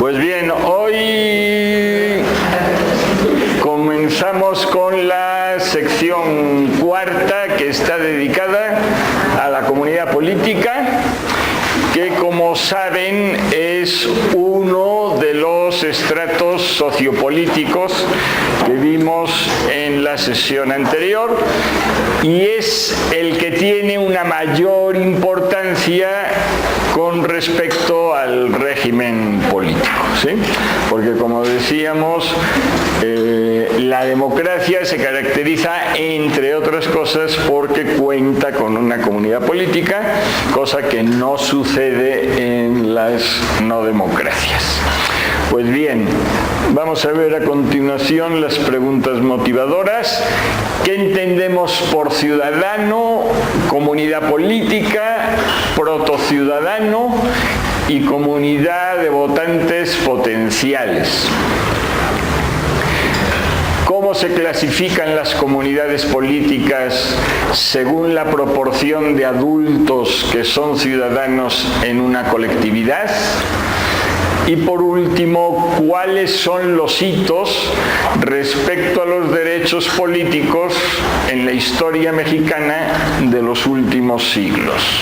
Pues bien, hoy comenzamos con la sección cuarta, que está dedicada a la comunidad política, que, como saben, es uno de los estratos sociopolíticos que vimos en la sesión anterior y es el que tiene una mayor importancia con respecto al régimen político, ¿sí? Porque, como decíamos, la democracia se caracteriza, entre otras cosas, porque cuenta con una comunidad política, cosa que no sucede en las no democracias. Pues bien, vamos a ver a continuación las preguntas motivadoras. ¿Qué entendemos por ciudadano, comunidad política, protociudadano y comunidad de votantes potenciales? ¿Cómo se clasifican las comunidades políticas según la proporción de adultos que son ciudadanos en una colectividad? Y por último, ¿cuáles son los hitos respecto a los derechos políticos en la historia mexicana de los últimos siglos?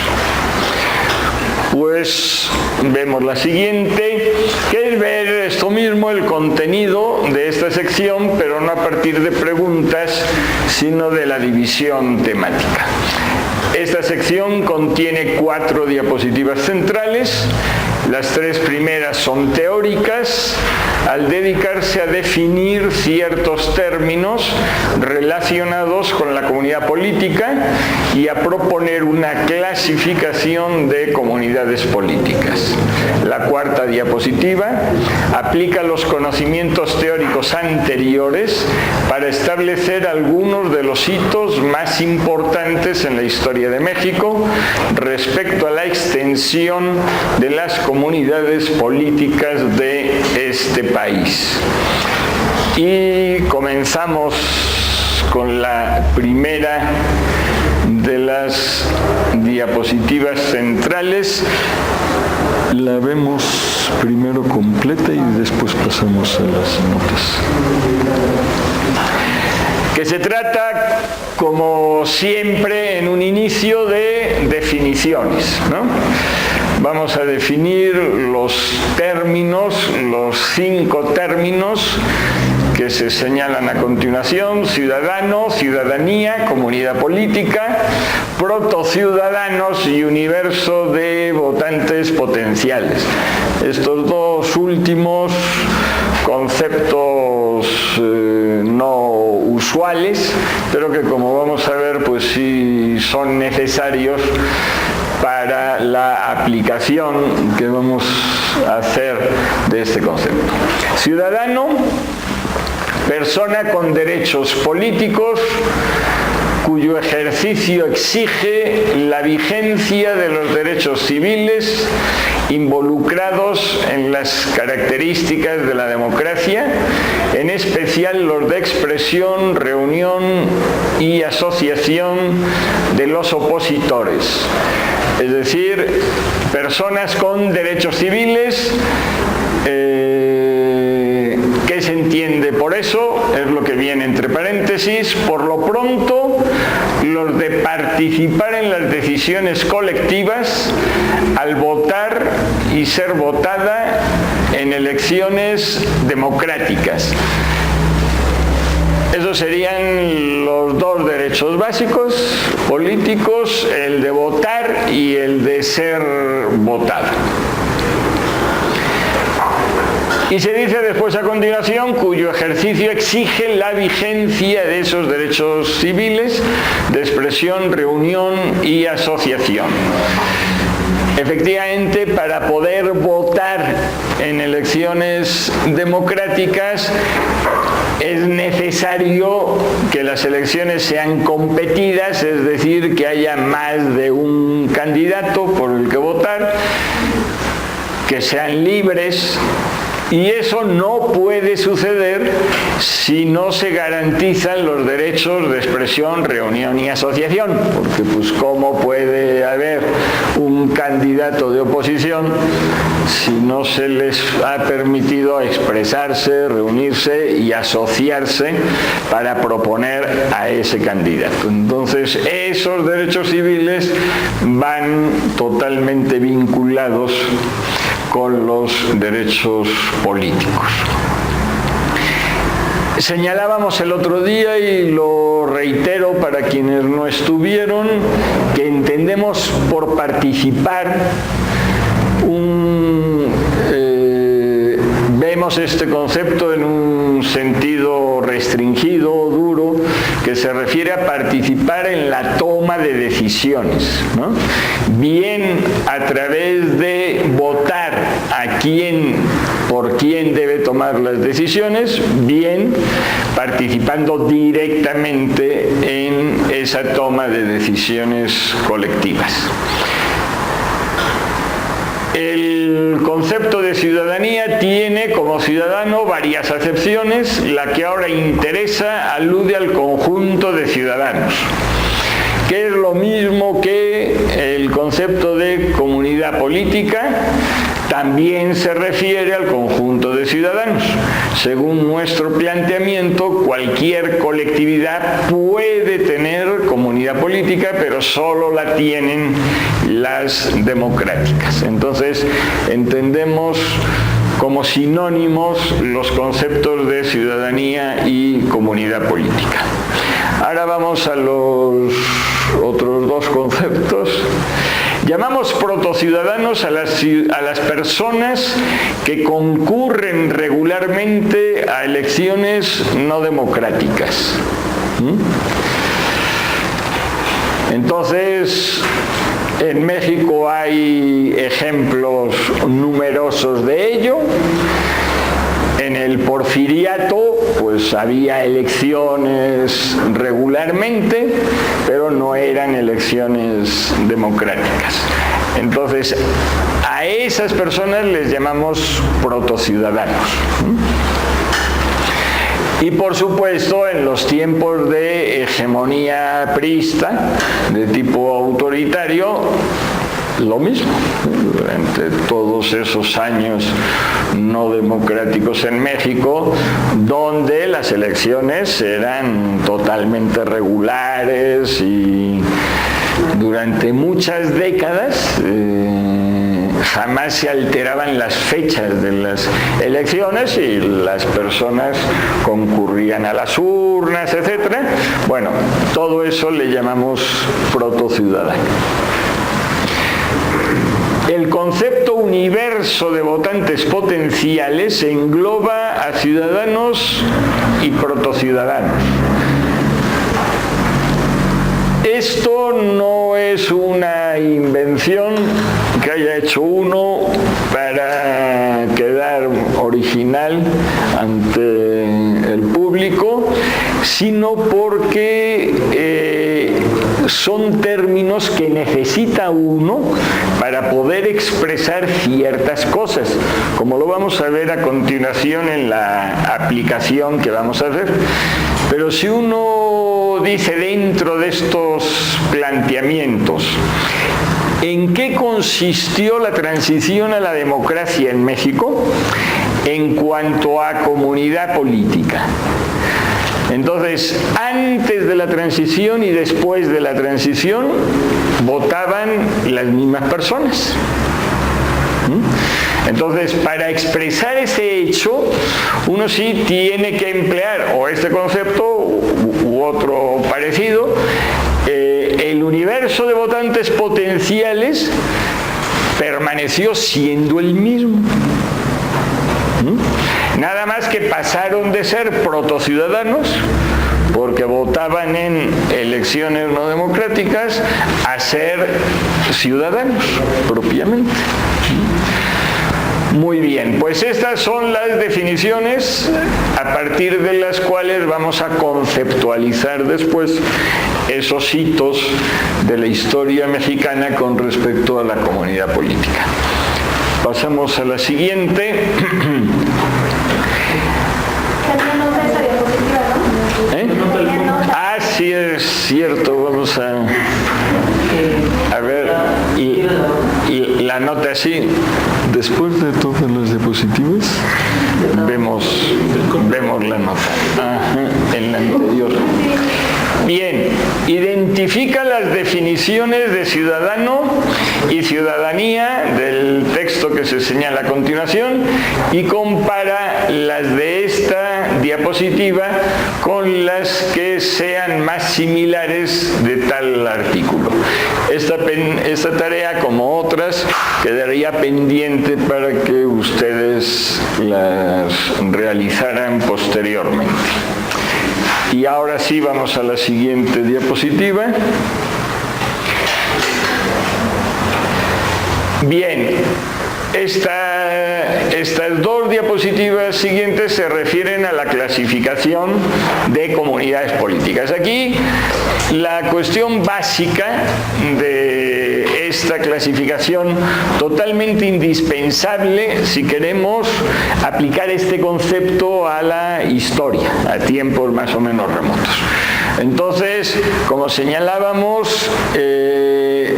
Pues vemos la siguiente, que es ver esto mismo, el contenido de esta sección, pero no a partir de preguntas, sino de la división temática. Esta sección contiene 4 diapositivas centrales. Las 3 primeras son teóricas, al dedicarse a definir ciertos términos relacionados con la comunidad política y a proponer una clasificación de comunidades políticas. La 4ª diapositiva aplica los conocimientos teóricos anteriores para establecer algunos de los hitos más importantes en la historia de México respecto a la extensión de las comunidades políticas de este país. Y comenzamos con la primera de las diapositivas centrales. La vemos primero completa y después pasamos a las notas. Que se trata, como siempre, en un inicio de definiciones, ¿no? Vamos a definir los términos, los 5 términos que se señalan a continuación: ciudadano, ciudadanía, comunidad política, protociudadanos y universo de votantes potenciales. Estos 2 últimos conceptos no usuales, pero que, como vamos a ver, pues sí son necesarios para la aplicación que vamos a hacer de este concepto. Ciudadano, persona con derechos políticos cuyo ejercicio exige la vigencia de los derechos civiles involucrados en las características de la democracia, en especial los de expresión, reunión y asociación de los opositores. Es decir, personas con derechos civiles. ¿Qué se entiende por eso? Es lo que viene entre paréntesis. Por lo pronto, los de participar en las decisiones colectivas al votar y ser votada en elecciones democráticas. Esos serían los 2 derechos básicos políticos, el de votar y el de ser votado. Y se dice después a continuación, cuyo ejercicio exige la vigencia de esos derechos civiles de expresión, reunión y asociación. Efectivamente, para poder votar en elecciones democráticas es necesario que las elecciones sean competidas, es decir, que haya más de un candidato por el que votar, que sean libres, Y eso no puede suceder si no se garantizan los derechos de expresión, reunión y asociación, porque pues ¿cómo puede haber un candidato de oposición si no se les ha permitido expresarse, reunirse y asociarse para proponer a ese candidato? Entonces, esos derechos civiles van totalmente vinculados con los derechos políticos. Señalábamos el otro día, y lo reitero para quienes no estuvieron, que entendemos por participar vemos este concepto en un sentido restringido, duro, que se refiere a participar en la toma de decisiones, ¿no? Bien a través de votar a quién, por quién debe tomar las decisiones, bien participando directamente en esa toma de decisiones colectivas. El concepto de ciudadanía tiene como ciudadano varias acepciones. La que ahora interesa alude al conjunto de ciudadanos, que es lo mismo que el concepto de comunidad política. También se refiere al conjunto de ciudadanos. Según nuestro planteamiento, cualquier colectividad puede tener comunidad política, pero solo la tienen las democráticas. Entonces, entendemos como sinónimos los conceptos de ciudadanía y comunidad política. Ahora vamos a los otros dos conceptos. Llamamos protociudadanos a las personas que concurren regularmente a elecciones no democráticas. Entonces, en México hay ejemplos numerosos de ello. En el Porfiriato, pues había elecciones regularmente, pero no eran elecciones democráticas. Entonces, a esas personas les llamamos protociudadanos. Y por supuesto, en los tiempos de hegemonía priista, de tipo autoritario, lo mismo. Durante todos esos años no democráticos en México, donde las elecciones eran totalmente regulares y durante muchas décadas jamás se alteraban las fechas de las elecciones y las personas concurrían a las urnas, etc. Bueno, todo eso le llamamos protociudadano. El concepto universo de votantes potenciales engloba a ciudadanos y protociudadanos. Esto no es una invención que haya hecho uno para quedar original ante el público, sino porque son términos que necesita uno para poder expresar ciertas cosas, como lo vamos a ver a continuación en la aplicación que vamos a hacer. Pero si uno dice dentro de estos planteamientos, ¿en qué consistió la transición a la democracia en México en cuanto a comunidad política? Entonces, antes de la transición y después de la transición, votaban las mismas personas. Entonces, para expresar ese hecho, uno sí tiene que emplear o este concepto u otro parecido. El universo de votantes potenciales permaneció siendo el mismo. Nada más que pasaron de ser protociudadanos, porque votaban en elecciones no democráticas, a ser ciudadanos propiamente. Muy bien, pues estas son las definiciones a partir de las cuales vamos a conceptualizar después esos hitos de la historia mexicana con respecto a la comunidad política. Pasamos a la siguiente. sí, después de todas las diapositivas, vemos la nota. Ajá, en la anterior. Bien, identifica las definiciones de ciudadano y ciudadanía del texto que se señala a continuación y compara las de esta diapositiva con las que sean más similares de tal artículo. Esta tarea, como otras, quedaría pendiente para que ustedes las realizaran posteriormente. Y ahora sí vamos a la siguiente diapositiva. Bien, estas dos diapositivas siguientes se refieren a la clasificación de comunidades políticas. Aquí la cuestión básica de esta clasificación, totalmente indispensable si queremos aplicar este concepto a la historia, a tiempos más o menos remotos. Entonces, como señalábamos,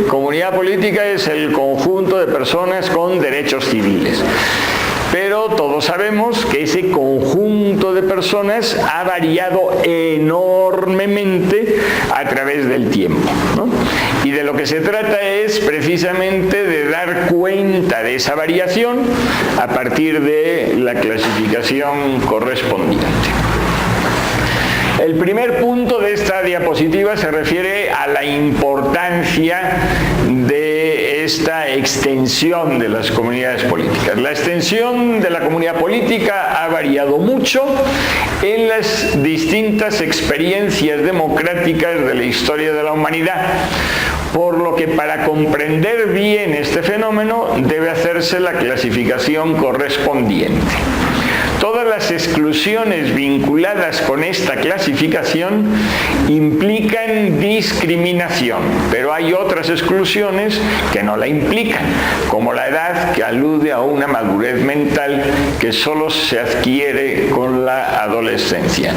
comunidad política es el conjunto de personas con derechos civiles. Pero todos sabemos que ese conjunto de personas ha variado enormemente a través del tiempo, ¿no? Y de lo que se trata es precisamente de dar cuenta de esa variación a partir de la clasificación correspondiente. El primer punto de esta diapositiva se refiere a la importancia de esta extensión de las comunidades políticas. La extensión de la comunidad política ha variado mucho en las distintas experiencias democráticas de la historia de la humanidad, por lo que para comprender bien este fenómeno debe hacerse la clasificación correspondiente. Todas las exclusiones vinculadas con esta clasificación implican discriminación, pero hay otras exclusiones que no la implican, como la edad, que alude a una madurez mental que solo se adquiere con la adolescencia.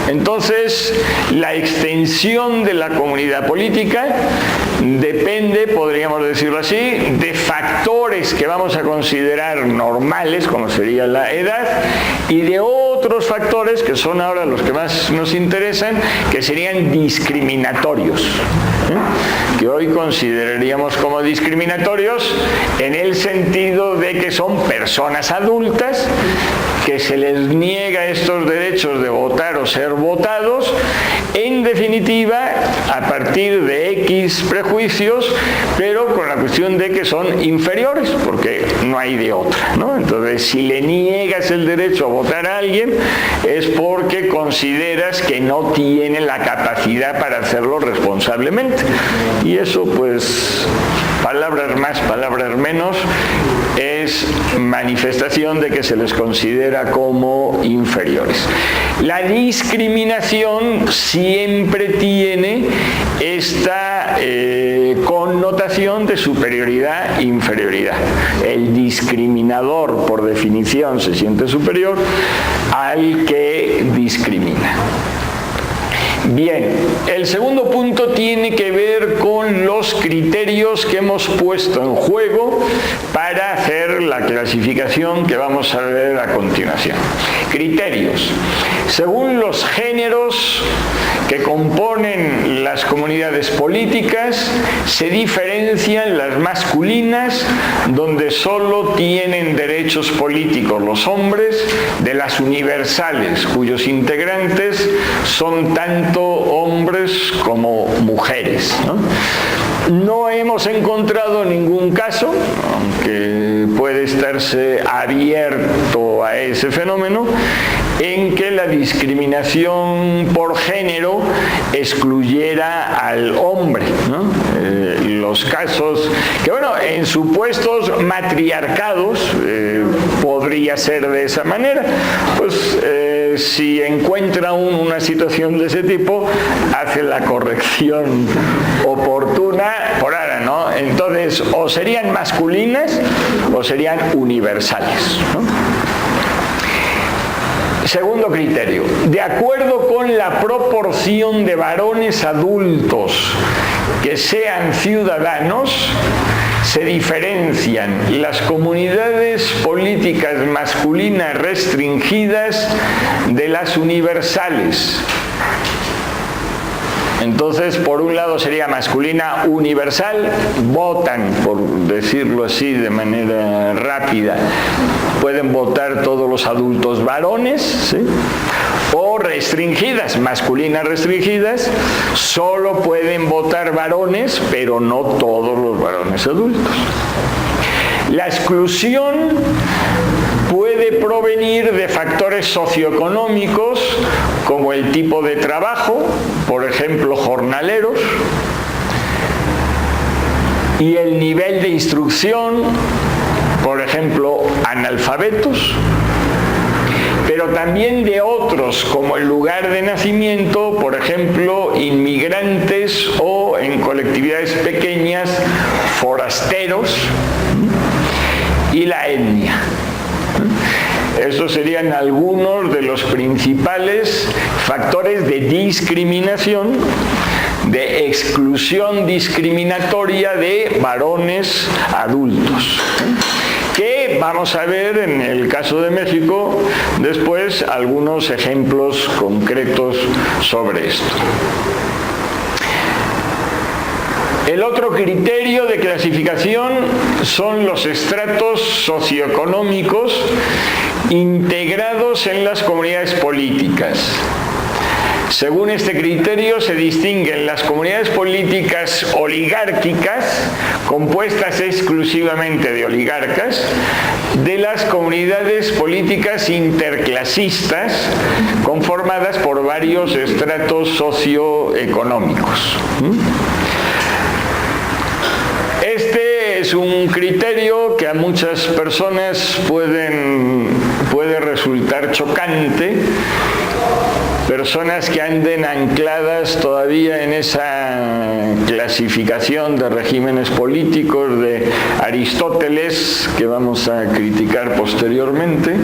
Entonces, la extensión de la comunidad política depende, podríamos decirlo así, de factores que vamos a considerar normales, como sería la edad, y de otros factores que son ahora los que más nos interesan, que serían discriminatorios, que hoy consideraríamos como discriminatorios en el sentido de que son personas adultas que se les niega estos derechos de votar o ser votados, en definitiva, a partir de X prejuicios, pero con la cuestión de que son inferiores, porque no hay de otra, ¿no? Entonces, si le niegas el derecho a votar a alguien, es porque consideras que no tiene la capacidad para hacerlo responsablemente. Y eso, pues, palabras más, palabras menos, es manifestación de que se les considera como inferiores. La discriminación siempre tiene esta connotación de superioridad e inferioridad. El discriminador, por definición, se siente superior al que discrimina. Bien, el segundo punto tiene que ver con los criterios que hemos puesto en juego para hacer la clasificación que vamos a ver a continuación. Criterios. Según los géneros que componen las comunidades políticas, se diferencian las masculinas, donde solo tienen derechos políticos los hombres, de las universales, cuyos integrantes son tanto hombres como mujeres, ¿no? No hemos encontrado ningún caso, aunque puede estarse abierto a ese fenómeno, en que la discriminación por género excluyera al hombre, ¿no? Los casos que, bueno, en supuestos matriarcados podría ser de esa manera, pues si encuentra una situación de ese tipo, hace la corrección oportuna por ahora, ¿no? Entonces, o serían masculinas o serían universales, ¿no? Segundo criterio, de acuerdo con la proporción de varones adultos que sean ciudadanos, se diferencian las comunidades políticas masculinas restringidas de las universales. Entonces, por un lado sería masculina universal, votan, por decirlo así de manera rápida, pueden votar todos los adultos varones, ¿sí? O restringidas, masculinas restringidas, solo pueden votar varones, pero no todos los varones adultos. La exclusión puede provenir de factores socioeconómicos como el tipo de trabajo, por ejemplo, jornaleros, y el nivel de instrucción, por ejemplo, analfabetos, pero también de otros, como el lugar de nacimiento, por ejemplo, inmigrantes o en colectividades pequeñas, forasteros, y la etnia. Estos serían algunos de los principales factores de discriminación, de exclusión discriminatoria de varones adultos, que vamos a ver en el caso de México después algunos ejemplos concretos sobre esto. El otro criterio de clasificación son los estratos socioeconómicos integrados en las comunidades políticas. Según este criterio se distinguen las comunidades políticas oligárquicas, compuestas exclusivamente de oligarcas, de las comunidades políticas interclasistas, conformadas por varios estratos socioeconómicos. Este es un criterio que a muchas personas puede resultar chocante, personas que anden ancladas todavía en esa clasificación de regímenes políticos de Aristóteles, que vamos a criticar posteriormente,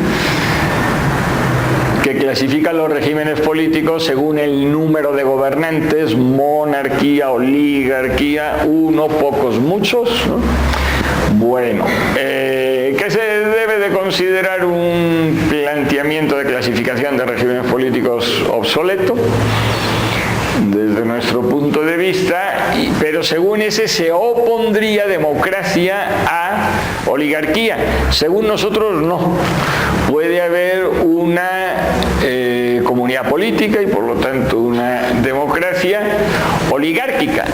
que clasifica los regímenes políticos según el número de gobernantes, monarquía, oligarquía, uno, pocos, muchos, ¿no? Bueno, ¿qué se debe de considerar un planteamiento de clasificación de regímenes políticos obsoleto? Desde nuestro punto de vista, pero según ese se opondría democracia a oligarquía. Según nosotros no. Puede haber una comunidad política y por lo tanto una democracia oligárquica,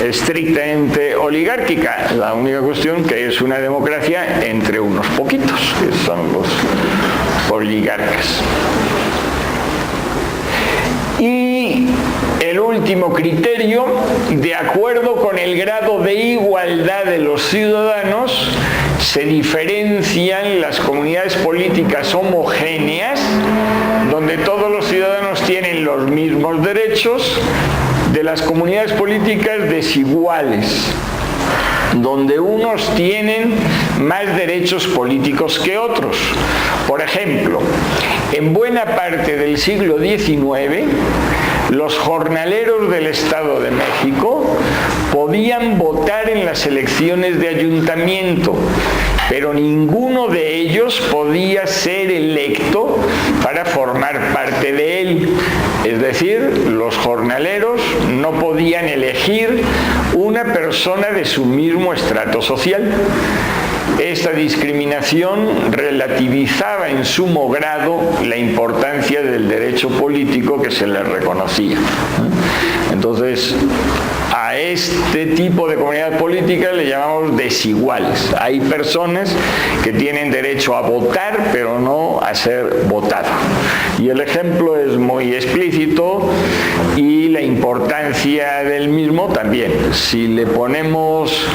estrictamente oligárquica. La única cuestión que es una democracia entre unos poquitos, que son los oligarcas. Y el último criterio, de acuerdo con el grado de igualdad de los ciudadanos, se diferencian las comunidades políticas homogéneas, donde todos los ciudadanos tienen los mismos derechos, de las comunidades políticas desiguales, donde unos tienen más derechos políticos que otros. Por ejemplo, en buena parte del siglo XIX, los jornaleros del Estado de México podían votar en las elecciones de ayuntamiento, pero ninguno de ellos podía ser electo para formar parte de él. Es decir, los jornaleros no podían elegir una persona de su mismo estrato social. Esta discriminación relativizaba en sumo grado la importancia del derecho político que se les reconocía. Entonces, a este tipo de comunidad política le llamamos desiguales. Hay personas que tienen derecho a votar, pero no a ser votado. Y el ejemplo es muy explícito y la importancia del mismo también. Si le ponemos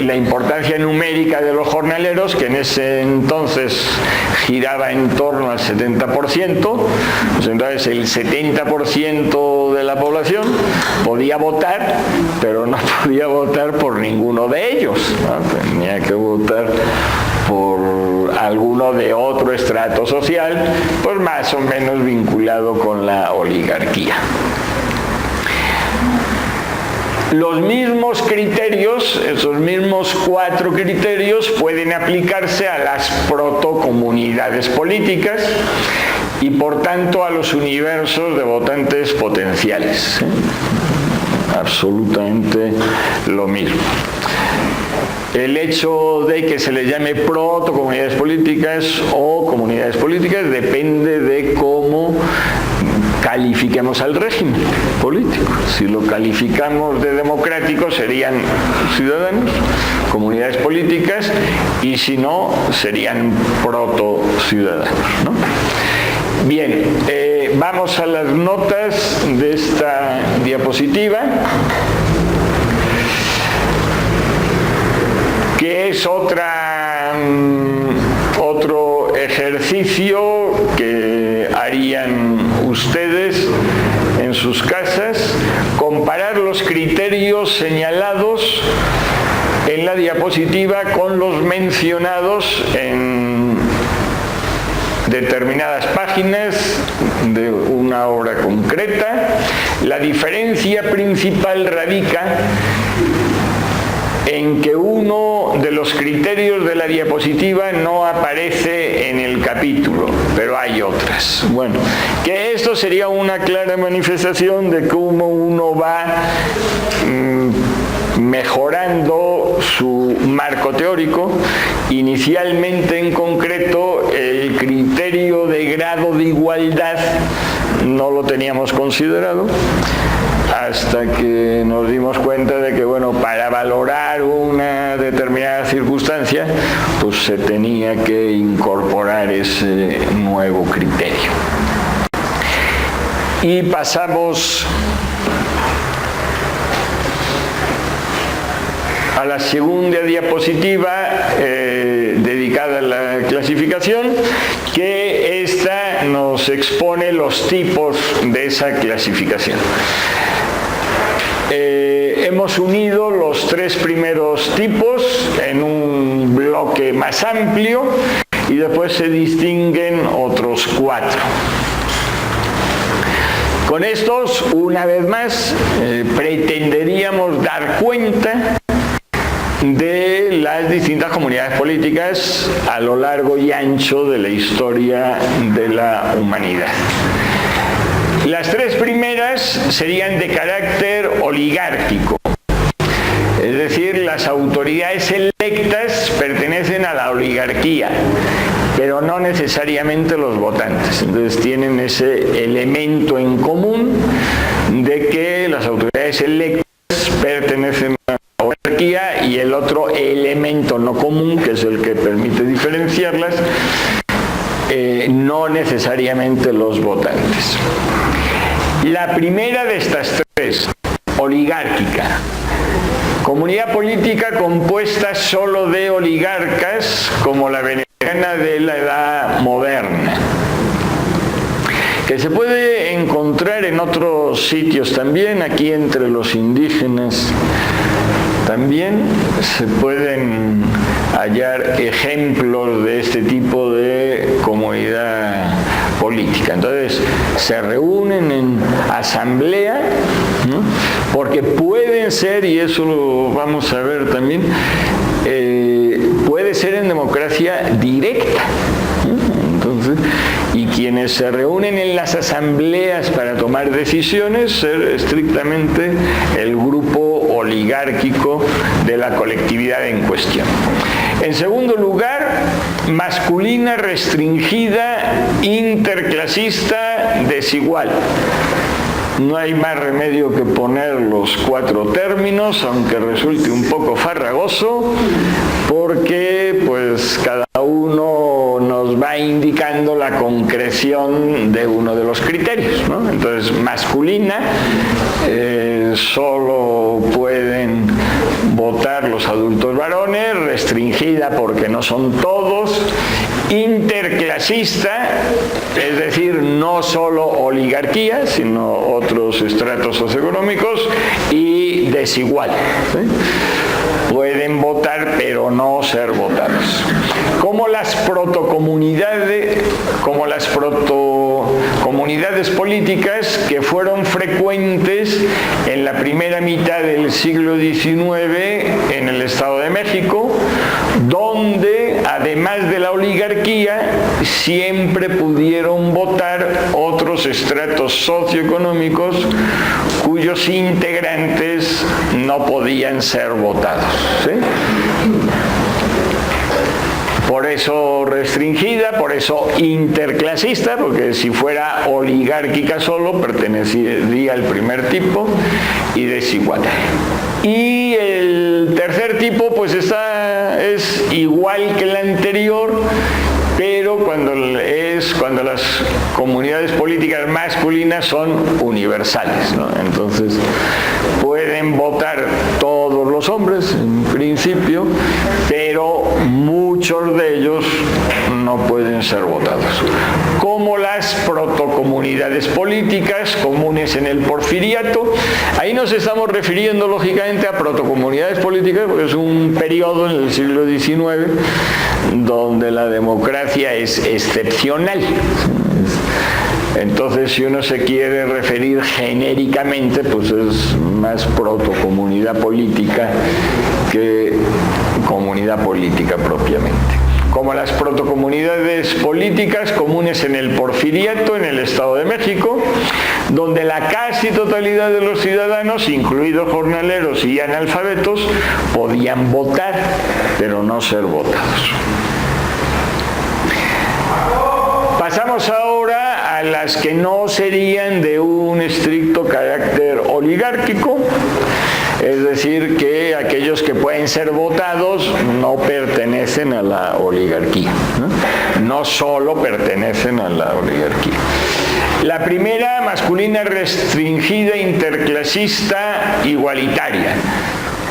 la importancia numérica de los jornaleros, que en ese entonces giraba en torno al 70%, pues entonces el 70% de la población podía votar, pero no podía votar por ninguno de ellos, ¿no? Tenía que votar por alguno de otro estrato social, pues más o menos vinculado con la oligarquía. Los mismos criterios, esos mismos 4 criterios, pueden aplicarse a las protocomunidades políticas y por tanto a los universos de votantes potenciales. Absolutamente lo mismo. El hecho de que se les llame protocomunidades políticas o comunidades políticas depende de cómo califiquemos al régimen político. Si lo calificamos de democrático serían ciudadanos, comunidades políticas, y si no serían proto-ciudadanos, ¿no? Bien, vamos a las notas de esta diapositiva, que es otro ejercicio que harían ustedes en sus casas, comparar los criterios señalados en la diapositiva con los mencionados en determinadas páginas de una obra concreta. La diferencia principal radica en que uno de los criterios de la diapositiva no aparece en el capítulo, pero hay otras. Bueno, que esto sería una clara manifestación de cómo uno va mejorando su marco teórico. Inicialmente, en concreto, el criterio de grado de igualdad no lo teníamos considerado, hasta que nos dimos cuenta de que, bueno, para valorar una determinada circunstancia, pues se tenía que incorporar ese nuevo criterio. Y pasamos a la segunda diapositiva dedicada a la clasificación, que esta nos expone los tipos de esa clasificación. Hemos unido los 3 primeros tipos en un bloque más amplio y después se distinguen otros 4. Con estos, una vez más, pretenderíamos dar cuenta de las distintas comunidades políticas a lo largo y ancho de la historia de la humanidad. Las 3 primeras serían de carácter oligárquico, es decir, las autoridades electas pertenecen a la oligarquía, pero no necesariamente los votantes. Entonces tienen ese elemento en común de que las autoridades electas pertenecen a la oligarquía, y el otro elemento no común, que es el que permite diferenciarlas, no necesariamente los votantes. La primera de estas 3, oligárquica, comunidad política compuesta solo de oligarcas, como la veneciana de la Edad Moderna, que se puede encontrar en otros sitios también. Aquí entre los indígenas también se pueden hallar ejemplos de este tipo de comunidad política. Entonces se reúnen en asamblea, ¿no? Porque pueden ser, y eso lo vamos a ver también, puede ser en democracia directa, ¿no? Entonces, y quienes se reúnen en las asambleas para tomar decisiones, ser estrictamente el grupo oligárquico de la colectividad en cuestión. En segundo lugar, masculina restringida, interclasista, desigual. No hay más remedio que poner los 4 términos, aunque resulte un poco farragoso, porque pues cada uno nos va indicando la concreción de uno de los criterios, ¿no? Entonces, masculina, solo pueden votar los adultos varones, restringida porque no son todos, interclasista, es decir, no solo oligarquía, sino otros estratos socioeconómicos, y desigual, ¿sí? Pueden votar pero no ser votados. Como las protocomunidades protocomunidades políticas que fueron frecuentes en la primera mitad del siglo XIX en el Estado de México, donde además de la oligarquía siempre pudieron votar otros estratos socioeconómicos cuyos integrantes no podían ser votados, ¿sí? Por eso restringida, por eso interclasista, porque si fuera oligárquica solo pertenecería al primer tipo, y desigual. Y el tercer tipo pues es igual que el anterior, pero cuando las comunidades políticas masculinas son universales, ¿no? Entonces pueden votar todos los hombres en principio, pero muchos de ellos no pueden ser votados. Como las protocomunidades políticas comunes en el Porfiriato. Ahí nos estamos refiriendo lógicamente a protocomunidades políticas porque es un periodo en el siglo XIX donde la democracia es excepcional. Entonces, si uno se quiere referir genéricamente, pues es más protocomunidad política que comunidad política propiamente. Como las protocomunidades políticas comunes en el Porfiriato, en el Estado de México, donde la casi totalidad de los ciudadanos, incluidos jornaleros y analfabetos, podían votar, pero no ser votados. Pasamos ahora a las que no serían de un estricto carácter oligárquico, es decir, que aquellos que pueden ser votados no pertenecen a la oligarquía, no solo pertenecen a la oligarquía. La primera, masculina restringida, interclasista, igualitaria.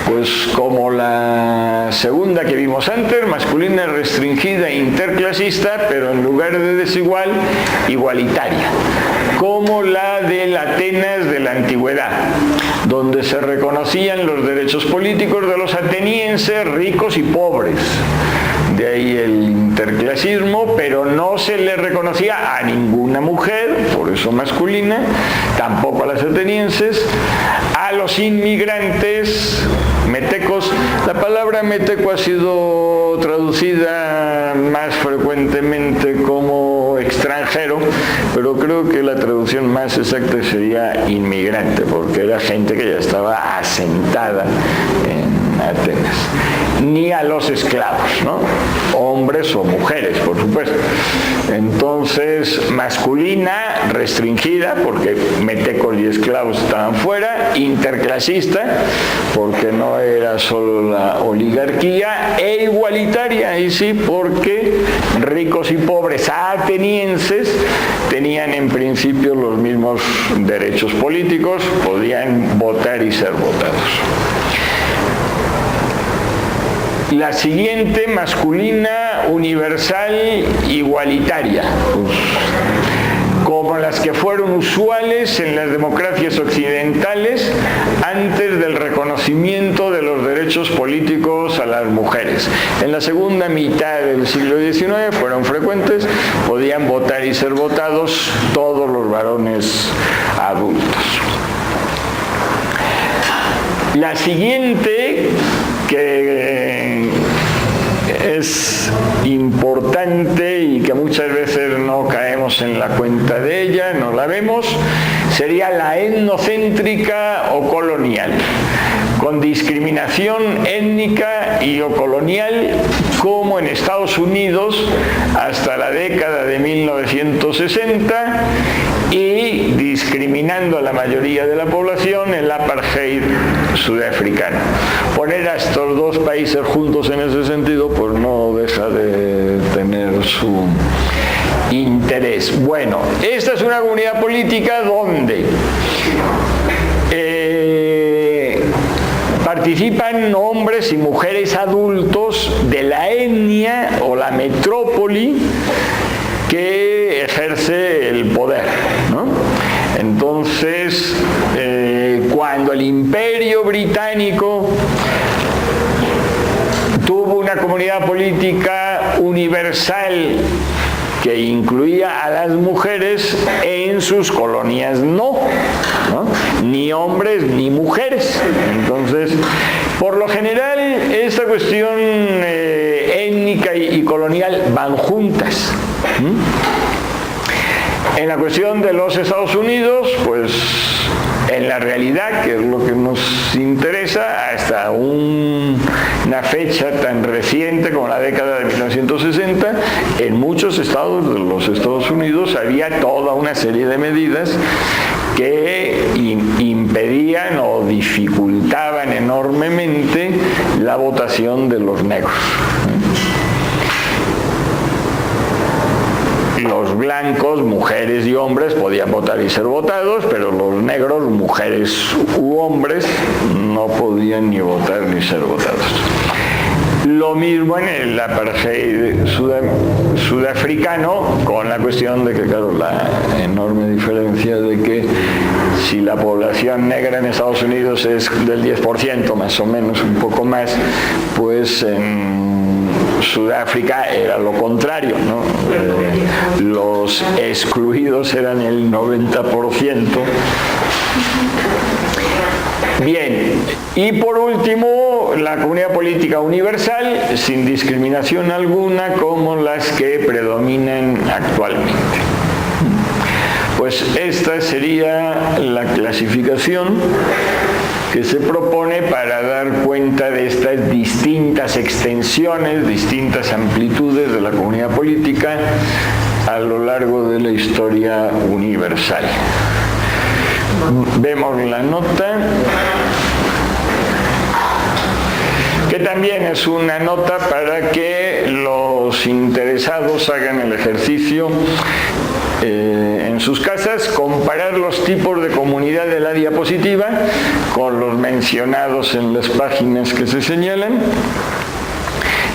Pues como la segunda que vimos antes, masculina restringida, interclasista, pero en lugar de desigual, igualitaria. Como la de Atenas de la antigüedad, donde se reconocían los derechos políticos de los atenienses, ricos y pobres. De ahí el interclasismo, pero no se le reconocía a ninguna mujer, por eso masculina, tampoco a las atenienses, a los inmigrantes metecos. La palabra meteco ha sido traducida más frecuentemente como extranjero, pero creo que la traducción más exacta sería inmigrante, porque era gente que ya estaba asentada en Atenas. Ni a los esclavos, ¿no? Hombres o mujeres, por supuesto. Entonces, masculina, restringida, porque metecos y esclavos estaban fuera, interclasista, porque no era solo la oligarquía, e igualitaria, y sí, porque ricos y pobres atenienses tenían en principio los mismos derechos políticos, podían votar y ser votados. La siguiente, masculina, universal, igualitaria, pues, como las que fueron usuales en las democracias occidentales antes del reconocimiento de los derechos políticos a las mujeres. En la segunda mitad del siglo XIX fueron frecuentes, podían votar y ser votados todos los varones adultos. La siguiente, que es importante y que muchas veces no caemos en la cuenta de ella, no la vemos, sería la etnocéntrica o colonial, con discriminación étnica y o colonial, como en Estados Unidos hasta la década de 1960, y discriminando a la mayoría de la población, el apartheid sudafricano. Poner a estos dos países juntos en ese sentido, pues no deja de tener su interés. Bueno, esta es una comunidad política donde participan hombres y mujeres adultos de la etnia o la metrópoli que ejerce el poder, ¿no? Entonces, cuando el Imperio Británico tuvo una comunidad política universal que incluía a las mujeres en sus colonias ¿no? Ni hombres ni mujeres. Entonces, por lo general, esta cuestión étnica y colonial van juntas. En la cuestión de los Estados Unidos, pues en la realidad, que es lo que nos interesa, hasta una fecha tan reciente como la década de 1960, en muchos estados de los Estados Unidos había toda una serie de medidas que impedían o dificultaban enormemente la votación de los negros. Los blancos, mujeres y hombres, podían votar y ser votados, pero los negros, mujeres u hombres, no podían ni votar ni ser votados. Lo mismo en el apartheid sudafricano, con la cuestión de que, claro, la enorme diferencia de que si la población negra en Estados Unidos es del 10%, más o menos, un poco más, pues en Sudáfrica era lo contrario, ¿no? Los excluidos eran el 90%. Bien, y por último, la comunidad política universal, sin discriminación alguna, como las que predominan actualmente. Pues esta sería la clasificación que se propone para dar cuenta de estas distintas extensiones, distintas amplitudes de la comunidad política a lo largo de la historia universal. Vemos la nota, que también es una nota para que los interesados hagan el ejercicio en sus casas, comparar los tipos de comunidad de la diapositiva con los mencionados en las páginas que se señalan,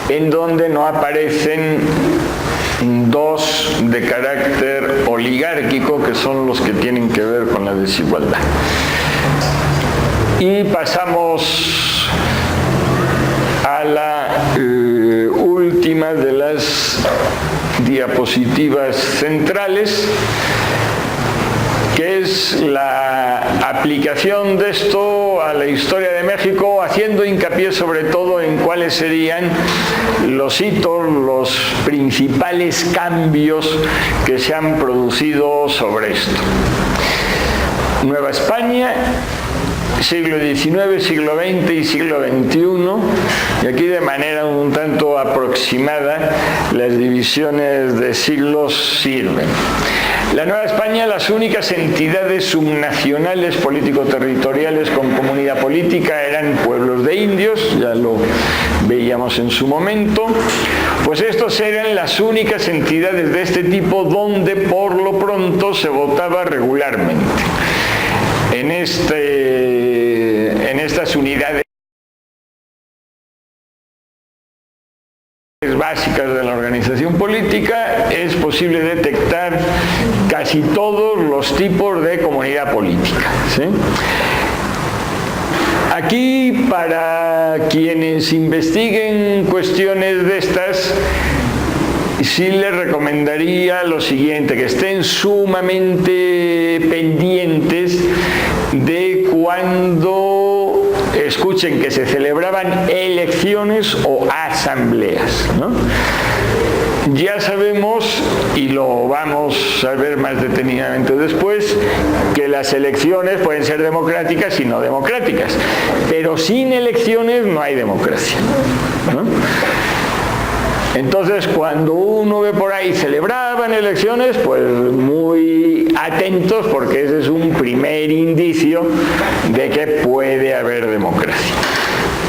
en donde no aparecen dos de carácter oligárquico, que son los que tienen que ver con la desigualdad. Y pasamos a la última de las diapositivas centrales, que es la aplicación de esto a la historia de México, haciendo hincapié sobre todo en cuáles serían los hitos, los principales cambios que se han producido sobre esto. Nueva España, siglo XIX, siglo XX y siglo XXI, y aquí de manera un tanto aproximada las divisiones de siglos sirven. La Nueva España, las únicas entidades subnacionales político-territoriales con comunidad política eran pueblos de indios, ya lo veíamos en su momento, pues estos eran las únicas entidades de este tipo donde por lo pronto se votaba regularmente. En estas unidades básicas de la organización política es posible detectar casi todos los tipos de comunidad política, ¿sí? Aquí, para quienes investiguen cuestiones de estas, sí les recomendaría lo siguiente, que estén sumamente pendientes de cuando escuchen que se celebraban elecciones o asambleas, ¿no? Ya sabemos, y lo vamos a ver más detenidamente después, que las elecciones pueden ser democráticas y no democráticas, pero sin elecciones no hay democracia, ¿no? Entonces, cuando uno ve por ahí celebraban elecciones, pues muy atentos, porque ese es un primer indicio de que puede haber democracia.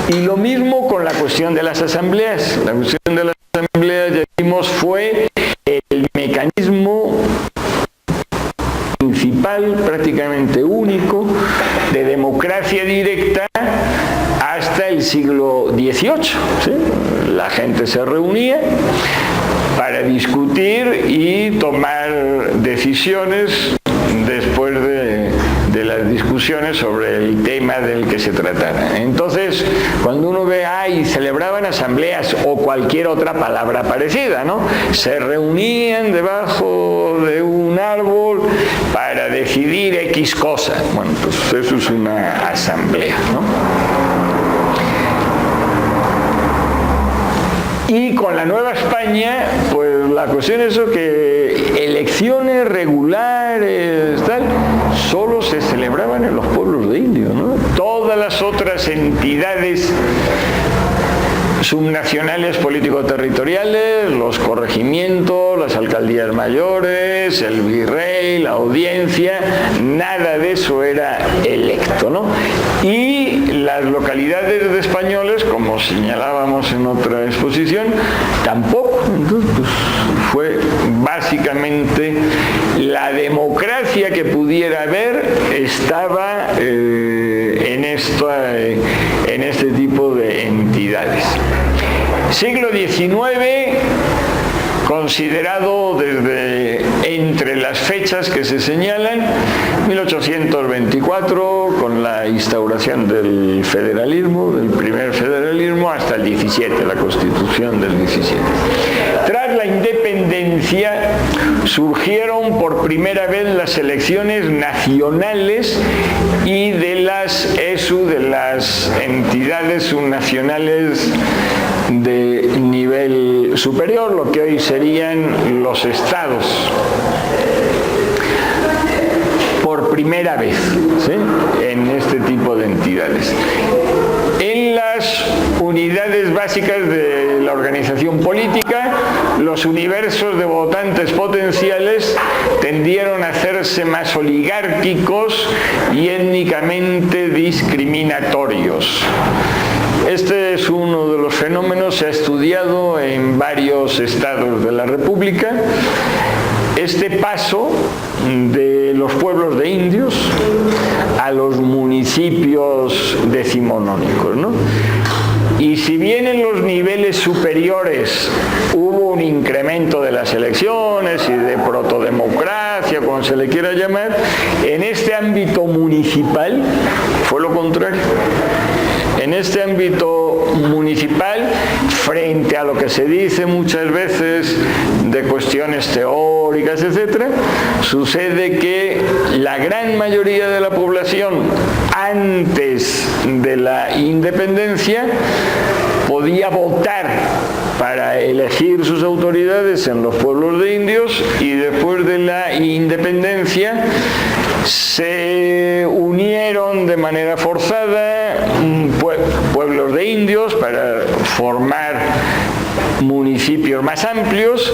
Y lo mismo con la cuestión de las asambleas. La cuestión de las asambleas, ya vimos, fue el mecanismo principal, prácticamente único, de democracia directa hasta el siglo XVIII, ¿sí? La gente se reunía para discutir y tomar decisiones después de las discusiones discusiones sobre el tema del que se tratara. Entonces, cuando uno ve, celebraban asambleas o cualquier otra palabra parecida, ¿no? Se reunían debajo de un árbol para decidir X cosa. Bueno, pues eso es una asamblea, ¿no? Y con la Nueva España, pues la cuestión es eso, que elecciones regulares, tal, solo se celebraban en los pueblos de indios, ¿no? Todas las otras entidades subnacionales político-territoriales, los corregimientos, las alcaldías mayores, el virrey, la audiencia, nada de eso era electo, ¿no? Y las localidades de españoles, como señalábamos en otra exposición, tampoco. Entonces, pues, fue básicamente la democracia que pudiera haber estaba en este tipo de entidades. Siglo XIX, considerado desde entre las fechas que se señalan, 1824, con la instauración del federalismo, del primer federalismo, hasta el 17, la Constitución del 17. Tras la independencia, surgieron por primera vez las elecciones nacionales y de las ESU, de las entidades subnacionales de nivel superior, lo que hoy serían los estados, por primera vez, ¿sí?, en este tipo de entidades. En las unidades básicas de la organización política, los universos de votantes potenciales tendieron a hacerse más oligárquicos y étnicamente discriminatorios. Este es uno de los fenómenos, se ha estudiado en varios estados de la República. Este paso de los pueblos de indios a los municipios decimonónicos, ¿no? Y si bien en los niveles superiores hubo un incremento de las elecciones y de protodemocracia, como se le quiera llamar, en este ámbito municipal fue lo contrario. En este ámbito municipal, frente a lo que se dice muchas veces de cuestiones teóricas, etc., sucede que la gran mayoría de la población, antes de la independencia, podía votar para elegir sus autoridades en los pueblos de indios, y después de la independencia se unieron de manera forzada pueblos de indios para formar municipios más amplios,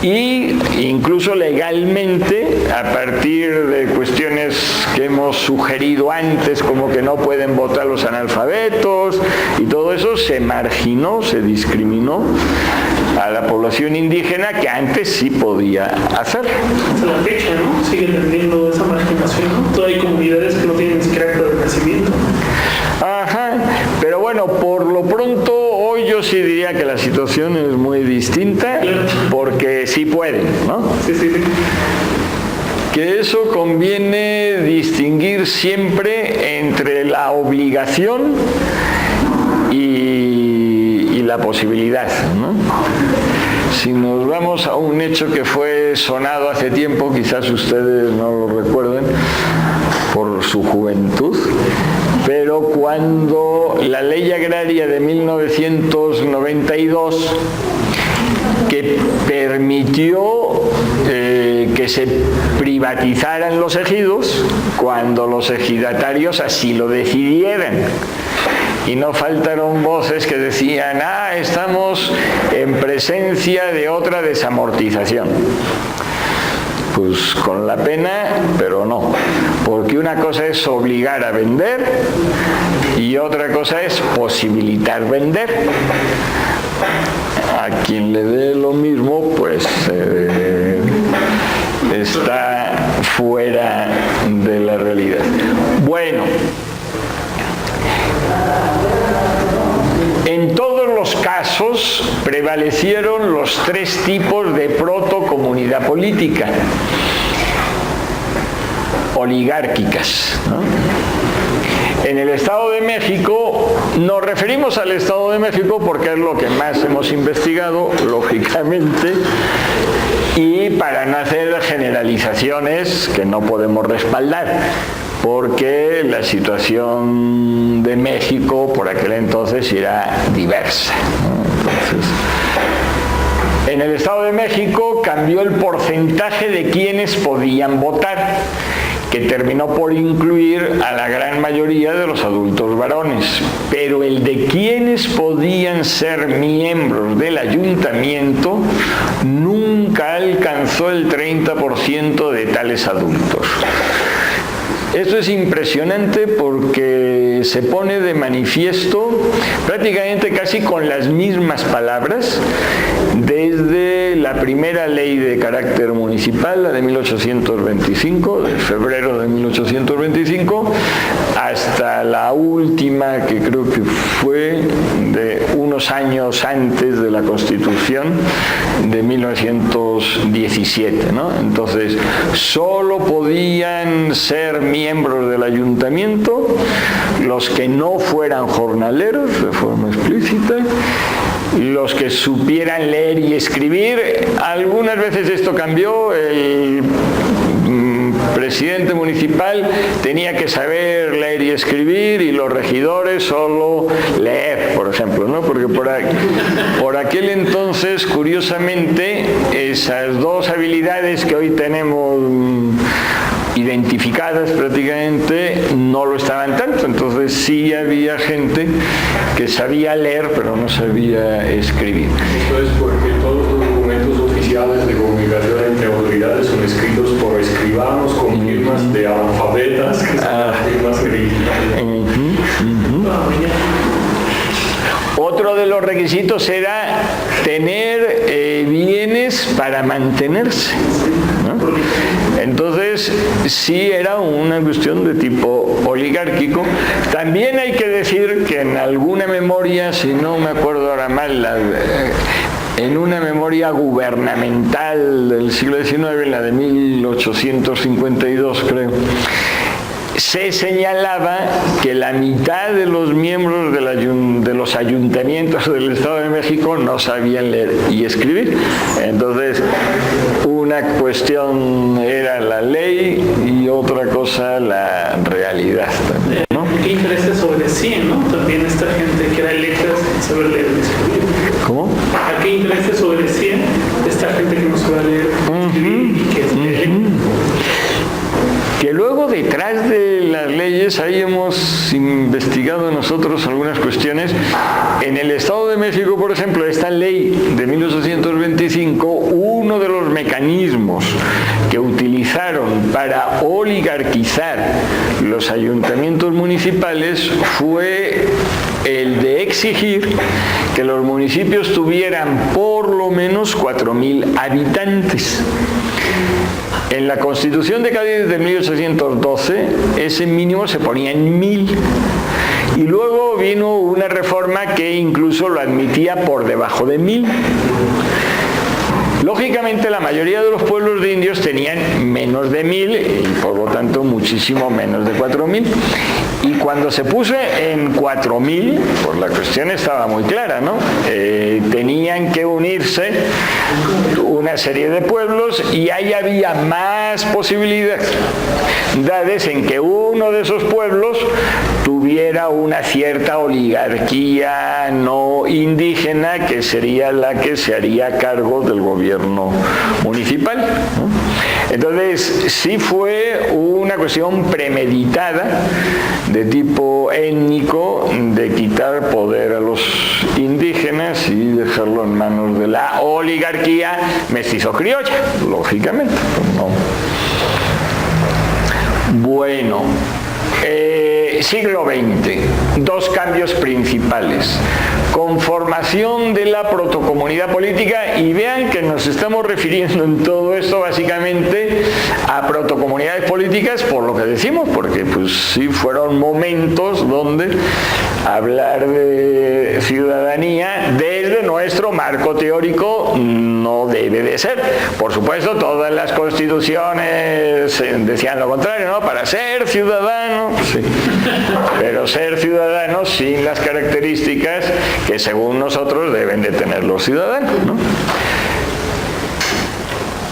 y incluso legalmente, a partir de cuestiones que hemos sugerido antes, como que no pueden votar los analfabetos y todo eso, se marginó, se discriminó a la población indígena, que antes sí podía hacer. Hasta la fecha, ¿no? Sigue teniendo esa marginación, ¿no? Todavía hay comunidades que no tienen ni siquiera acta de nacimiento. Ajá, pero bueno, por lo pronto hoy yo sí diría que la situación es muy distinta, porque sí pueden, ¿no? Sí. Que eso conviene distinguir siempre entre la obligación y la posibilidad, ¿no? Si nos vamos a un hecho que fue sonado hace tiempo, quizás ustedes no lo recuerden por su juventud, pero cuando la ley agraria de 1992, que permitió que se privatizaran los ejidos cuando los ejidatarios así lo decidieran. Y no faltaron voces que decían, estamos en presencia de otra desamortización. Pues con la pena, pero no. Porque una cosa es obligar a vender y otra cosa es posibilitar vender. A quien le dé lo mismo, pues está fuera de la realidad. Bueno, en todos los casos prevalecieron los tres tipos de protocomunidad política. oligárquicas, ¿no? En el Estado de México, nos referimos al Estado de México porque es lo que más hemos investigado, lógicamente, y para no hacer generalizaciones que no podemos respaldar, porque la situación de México por aquel entonces era diversa, ¿no? Entonces, en el Estado de México cambió el porcentaje de quienes podían votar, que terminó por incluir a la gran mayoría de los adultos varones, pero el de quienes podían ser miembros del ayuntamiento nunca alcanzó el 30% de tales adultos. Esto es impresionante porque se pone de manifiesto prácticamente casi con las mismas palabras desde la primera ley de carácter municipal, la de 1825, de febrero de 1825, hasta la última, que creo que fue de unos años antes de la Constitución de 1917, ¿no? Entonces, solo podían ser miembros del ayuntamiento los que no fueran jornaleros de forma explícita, los que supieran leer y escribir. Algunas veces esto cambió, el presidente municipal tenía que saber leer y escribir y los regidores solo leer, por ejemplo, ¿no? Porque por aquel entonces, curiosamente, esas dos habilidades que hoy tenemos identificadas prácticamente no lo estaban tanto. Entonces sí había gente que sabía leer pero no sabía escribir. Eso es porque todos los documentos oficiales de comunicación entre autoridades son escritos por escribanos con firmas de analfabetas, que son firmas originales. Otro de los requisitos era tener bienes para mantenerse, ¿no? Entonces, sí era una cuestión de tipo oligárquico. También hay que decir que en alguna memoria, si no me acuerdo ahora mal, en una memoria gubernamental del siglo XIX, la de 1852 creo, se señalaba que la mitad de los miembros de los ayuntamientos del Estado de México no sabían leer y escribir. Entonces, una cuestión era la ley y otra cosa la realidad también, ¿no? ¿Qué intereses obedecían, no? También esta gente que era electa sin saber leer y escribir. ¿Cómo? ¿A qué intereses obedecían esta gente que no sabía leer y escribir y que es electa? Que luego detrás de las leyes, ahí hemos investigado nosotros algunas cuestiones. En el Estado de México, por ejemplo, esta ley de 1825, uno de los mecanismos que utilizaron para oligarquizar los ayuntamientos municipales fue el de exigir que los municipios tuvieran por lo menos 4.000 habitantes. En la Constitución de Cádiz de 1812, ese mínimo se ponía en 1.000. Y luego vino una reforma que incluso lo admitía por debajo de 1.000. Lógicamente, la mayoría de los pueblos de indios tenían menos de 1.000 y por lo tanto muchísimo menos de 4.000. Y cuando se puso en 4.000, pues la cuestión estaba muy clara, ¿no? Tenían que unirse una serie de pueblos y ahí había más posibilidades en que uno de esos pueblos tuviera una cierta oligarquía no indígena que sería la que se haría cargo del gobierno municipal, ¿no? Entonces, sí fue una cuestión premeditada de tipo étnico de quitar poder a los indígenas y dejarlo en manos de la oligarquía mestizo-criolla, lógicamente. ¿No? Bueno, siglo XX, dos cambios principales. conformación de la protocomunidad política, y vean que nos estamos refiriendo en todo esto básicamente a protocomunidades políticas por lo que decimos, porque pues sí fueron momentos donde hablar de ciudadanía desde nuestro marco teórico no debe de ser. Por supuesto, todas las constituciones decían lo contrario, ¿no? Para ser ciudadano, sí. Pero ser ciudadano sin las características que según nosotros deben de tener los ciudadanos, ¿no?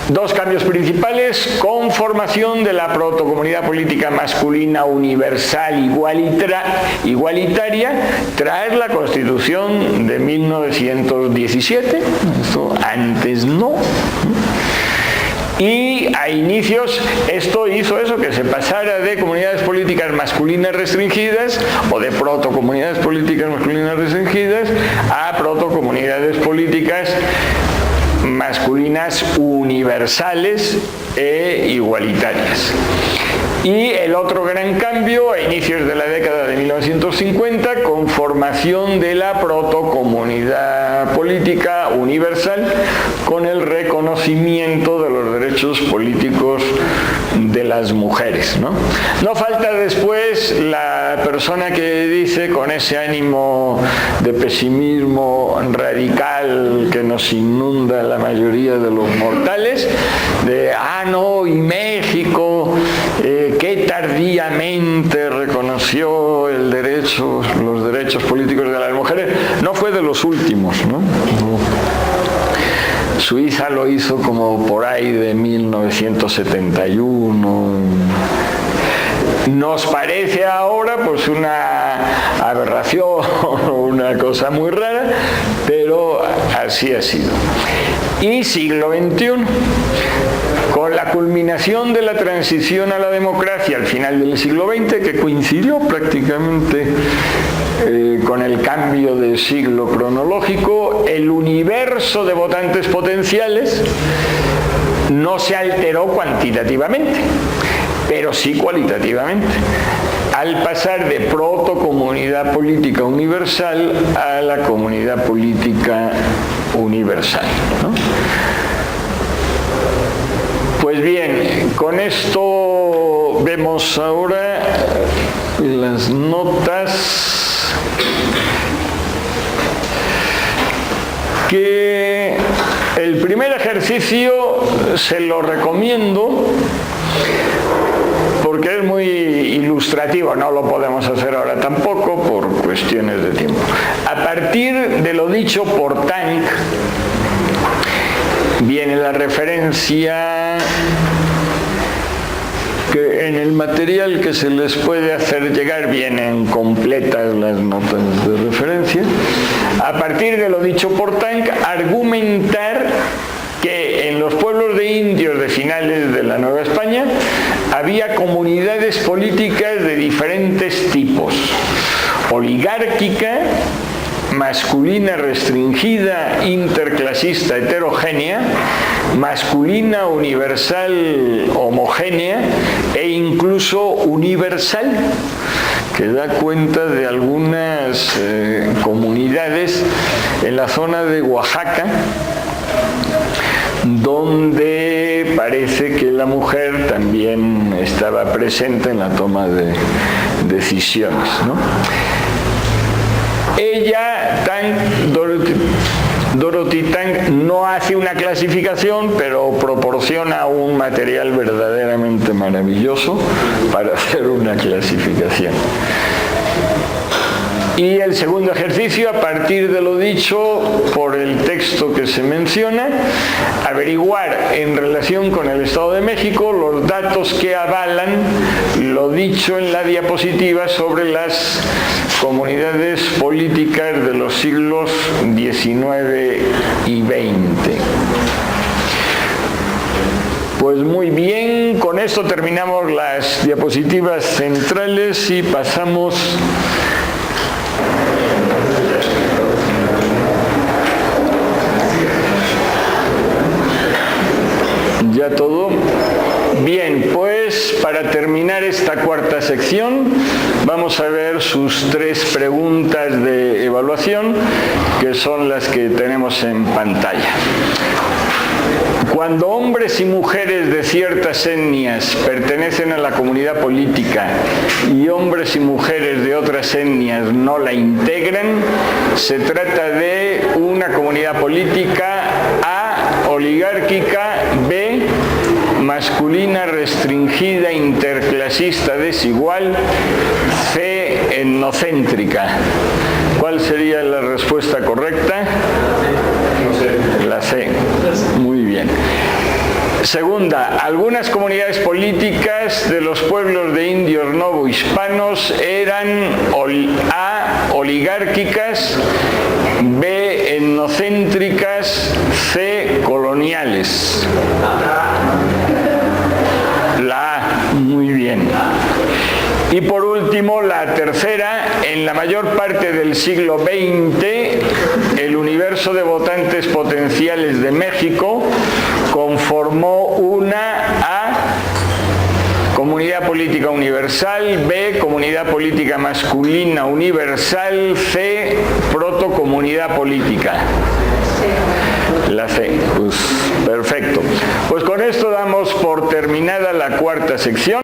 Dos cambios principales: conformación de la protocomunidad política masculina universal igualitaria tras la Constitución de 1917, esto antes no. Y a inicios esto hizo eso, que se pasara de comunidades políticas masculinas restringidas o de protocomunidades políticas masculinas restringidas a protocomunidades políticas masculinas universales e igualitarias. Y el otro gran cambio, a inicios de la década de 1950, conformación de la protocomunidad política universal con el reconocimiento de los derechos políticos de las mujeres, ¿no? No falta después la persona que dice, con ese ánimo de pesimismo radical que nos inunda la mayoría de los mortales, de no, y México que tardíamente reconoció los derechos políticos de las mujeres. No fue de los últimos, ¿no? Suiza lo hizo como por ahí de 1971. Nos parece ahora pues una aberración, una cosa muy rara, pero así ha sido. Y siglo XXI, con la culminación de la transición a la democracia al final del siglo XX, que coincidió prácticamente con el cambio de siglo cronológico, el universo de votantes potenciales no se alteró cuantitativamente, pero sí cualitativamente, al pasar de protocomunidad política universal a la comunidad política universal, ¿no? Pues bien, con esto vemos ahora las notas que el primer ejercicio se lo recomiendo porque es muy ilustrativo, no lo podemos hacer ahora tampoco por cuestiones de tiempo. A partir de lo dicho por Tang, viene la referencia que en el material que se les puede hacer llegar vienen completas las notas de referencia. A partir de lo dicho por Tang, argumentar que en los pueblos de indios de finales de la Nueva España había comunidades políticas de diferentes tipos: oligárquica, masculina restringida, interclasista heterogénea, masculina universal homogénea e incluso universal, que da cuenta de algunas comunidades en la zona de Oaxaca, donde parece que la mujer también estaba presente en la toma de decisiones, ¿no? Ella, Dorothy Tang, no hace una clasificación, pero proporciona un material verdaderamente maravilloso para hacer una clasificación. Y el segundo ejercicio, a partir de lo dicho por el texto que se menciona, averiguar en relación con el Estado de México los datos que avalan lo dicho en la diapositiva sobre las comunidades políticas de los siglos XIX y XX. Pues muy bien, con esto terminamos las diapositivas centrales y pasamos ya todo. Bien, pues Entonces, para terminar esta cuarta sección, vamos a ver sus 3 preguntas de evaluación, que son las que tenemos en pantalla. Cuando hombres y mujeres de ciertas etnias pertenecen a la comunidad política y hombres y mujeres de otras etnias no la integran, se trata de una comunidad política A, oligárquica, B, masculina, restringida, interclasista, desigual, C, etnocéntrica. ¿Cuál sería la respuesta correcta? La C. Muy bien. Segunda, algunas comunidades políticas de los pueblos de indios novohispanos eran A, oligárquicas, B, etnocéntricas, C, coloniales. La A, muy bien. Y por último, la tercera, en la mayor parte del siglo XX, el universo de votantes potenciales de México conformó una A, comunidad política universal, B, comunidad política masculina universal, C, protocomunidad política. La C. Pues, perfecto. Pues con esto damos por terminada la cuarta sección.